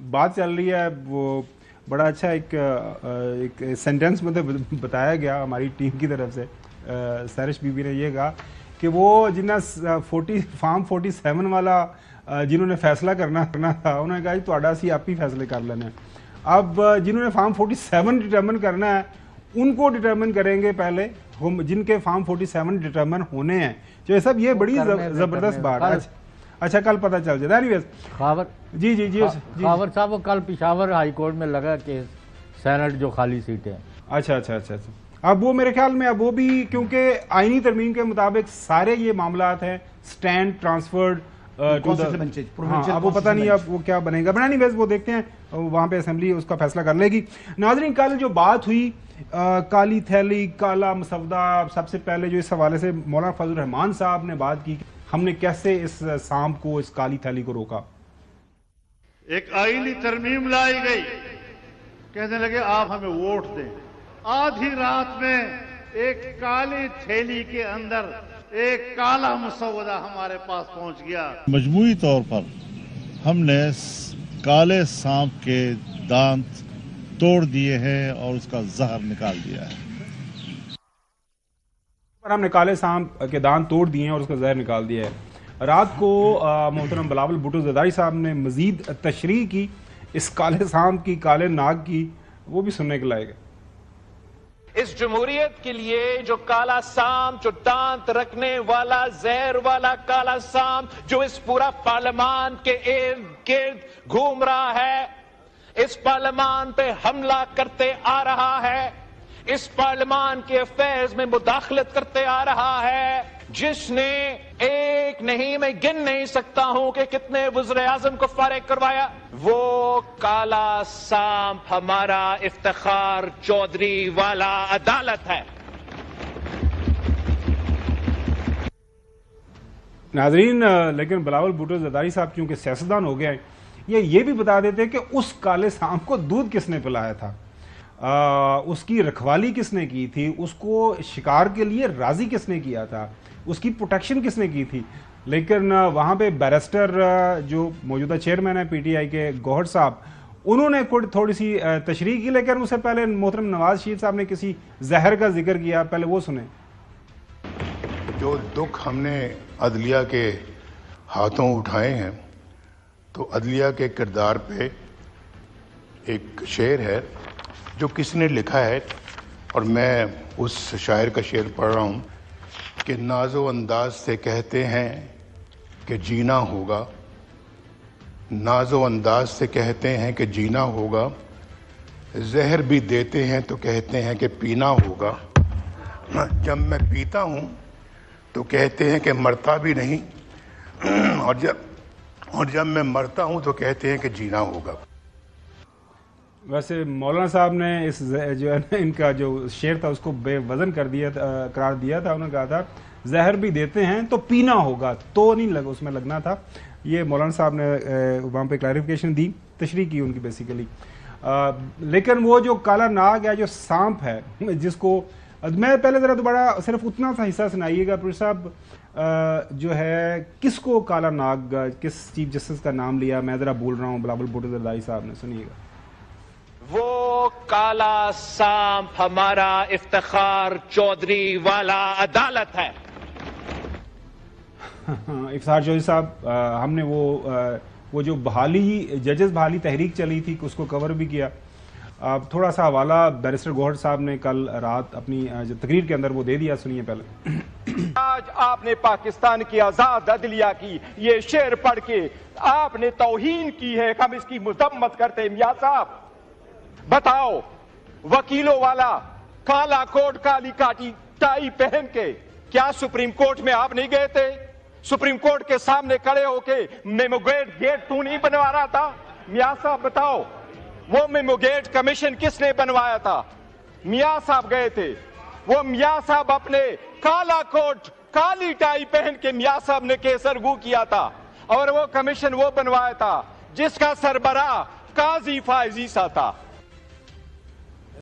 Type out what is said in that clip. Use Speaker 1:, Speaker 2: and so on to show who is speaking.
Speaker 1: بات چل رہی ہے وہ بڑا اچھا ایک سینٹنس میں بتایا گیا ہماری ٹیم کی طرف سے. سیرش بی بی نے یہ کہا کہ وہ جنہیں فارم 47 والا جنہوں نے فیصلہ کرنا تھا انہوں نے کہا جی تھوڑا سی آپ ہی فیصلے کر لینے ہیں. اب جنہوں نے فارم 47 ڈٹرمن کرنا ہے ان کو ڈٹرمن کریں گے پہلے, جن کے فارم 47 ڈٹرمن ہونے ہیں. جو سب یہ بڑی زبردست بات ہے. اچھا کل پتہ چل جائے. اینیویز
Speaker 2: خاور
Speaker 1: جی
Speaker 2: خاور صاحب وہ کل پشاور ہائی کورٹ میں لگا کہ سینٹ جو خالی سیٹیں.
Speaker 1: اچھا. اب وہ میرے خیال میں اب وہ بھی کیونکہ آئینی ترمیم کے مطابق سارے یہ معاملات ہیں اسٹینڈ ٹرانسفرڈ اب وہ پتہ نہیں اب وہ کیا بنے گا. بنانی ویز وہ دیکھتے ہیں وہاں پہ اسمبلی اس کا فیصلہ کر لے گی. ناظرین کل جو بات ہوئی کالی تھیلی کالا مسودہ, سب سے پہلے جو اس حوالے سے مولانا فضل الرحمان صاحب نے بات کی ہم نے کیسے اس سانپ کو اس کالی تھیلی کو روکا.
Speaker 3: ایک آئینی ترمیم لائی گئی, کہنے لگے آپ ہمیں ووٹ دیں. آدھی رات میں ایک کالی تھیلی کے اندر ایک کالا مسودہ ہمارے پاس پہنچ گیا.
Speaker 4: مجموعی طور پر ہم نے کالے سانپ کے دانت توڑ دیے ہیں اور اس کا زہر نکال دیا ہے.
Speaker 1: ہم نے کالے سانپ کے دانت توڑ دیے ہیں اور اس کا زہر نکال دیا ہے. رات کو محترم بلاول بھٹو زرداری صاحب نے مزید تشریح کی اس کالے سانپ کی, کالے ناگ کی, وہ بھی سننے کے لائق ہے.
Speaker 5: اس جمہوریت کے لیے جو کالا سانپ, جو دانت رکھنے والا زہر والا کالا سانپ جو اس پورا پارلیمان کے ارد گرد گھوم رہا ہے, اس پارلیمان پہ حملہ کرتے آ رہا ہے, اس پارلیمان کے افیئرز میں مداخلت کرتے آ رہا ہے, جس نے ایک نہیں میں گن نہیں سکتا ہوں کہ کتنے وزیر اعظم کو فارغ کروایا, وہ کالا سانپ ہمارا افتخار چودھری والا عدالت ہے.
Speaker 1: ناظرین لیکن بلاول بھٹو زرداری صاحب کیونکہ سیاستدان ہو گئے ہیں یہ بھی بتا دیتے کہ اس کالے سانپ کو دودھ کس نے پلایا تھا, اس کی رکھوالی کس نے کی تھی, اس کو شکار کے لیے راضی کس نے کیا تھا, اس کی پروٹیکشن کس نے کی تھی. لیکن وہاں پہ بیرسٹر جو موجودہ چیئرمین ہے پی ٹی آئی کے گوہر صاحب, انہوں نے تھوڑی سی تشریح کی, لیکن اس سے پہلے محترم نواز شریف صاحب نے کسی زہر کا ذکر کیا, پہلے وہ سنیں.
Speaker 6: جو دکھ ہم نے عدلیہ کے ہاتھوں اٹھائے ہیں تو عدلیہ کے کردار پہ ایک شعر ہے جو کس نے لکھا ہے, اور میں اس شاعر کا شعر پڑھ رہا ہوں کہ ناز و انداز سے کہتے ہیں کہ جینا ہوگا, ناز و انداز سے کہتے ہیں کہ جینا ہوگا, زہر بھی دیتے ہیں تو کہتے ہیں کہ پینا ہوگا, جب میں پیتا ہوں تو کہتے ہیں کہ مرتا بھی نہیں, اور جب میں مرتا ہوں تو کہتے ہیں کہ جینا ہوگا.
Speaker 1: ویسے مولانا صاحب نے اس جو ہے نا ان کا جو شعر تھا اس کو بے وزن قرار دیا تھا. انہوں نے کہا تھا زہر بھی دیتے ہیں تو پینا ہوگا, تو نہیں لگا اس میں لگنا تھا. یہ مولانا صاحب نے وہاں پہ کلیریفیکیشن دی, تشریح کی ان کی بیسیکلی. لیکن وہ جو کالا ناگ ہے, جو سانپ ہے, جس کو میں پہلے ذرا دوبارہ صرف اتنا سا حصہ سنائیے گا پروفیسر صاحب, جو ہے کس کو کالا ناگ, کس چیف جسٹس کا نام لیا, میں ذرا بول رہا ہوں بلاول بھٹو زرداری صاحب نے, سنیے گا.
Speaker 5: وہ کالا سانپ ہمارا افتخار چودھری والا عدالت ہے.
Speaker 1: افتخار چودھری صاحب, ہم نے وہ جو بحالی ججز بحالی تحریک چلی تھی اس کو کور بھی کیا. تھوڑا سا حوالہ بیرسٹر گوہر صاحب نے کل رات اپنی جو تقریر کے اندر وہ دے دیا, سنیے پہلے.
Speaker 7: آج آپ نے پاکستان کی آزاد عدلیہ کی یہ شعر پڑھ کے آپ نے توہین کی ہے, ہم اس کی مذمت کرتے ہیں. میاں صاحب بتاؤ, وکیلوں والا کالا کوٹ کالی کاٹی ٹائی پہن کے کیا سپریم کورٹ میں آپ نہیں گئے تھے؟ سپریم کورٹ کے سامنے کھڑے ہو کے میمو گیٹ تو نہیں بنوا رہا تھا؟ میاں صاحب بتاؤ, وہ میمو گیٹ کمیشن کس نے بنوایا تھا؟ میاں صاحب گئے تھے. وہ میاں صاحب اپنے کالا کوٹ کالی ٹائی پہن کے میاں صاحب نے کیسرگو کیا تھا, اور وہ کمیشن وہ بنوایا تھا جس کا سربراہ قاضی فائز عیسیٰ تھا.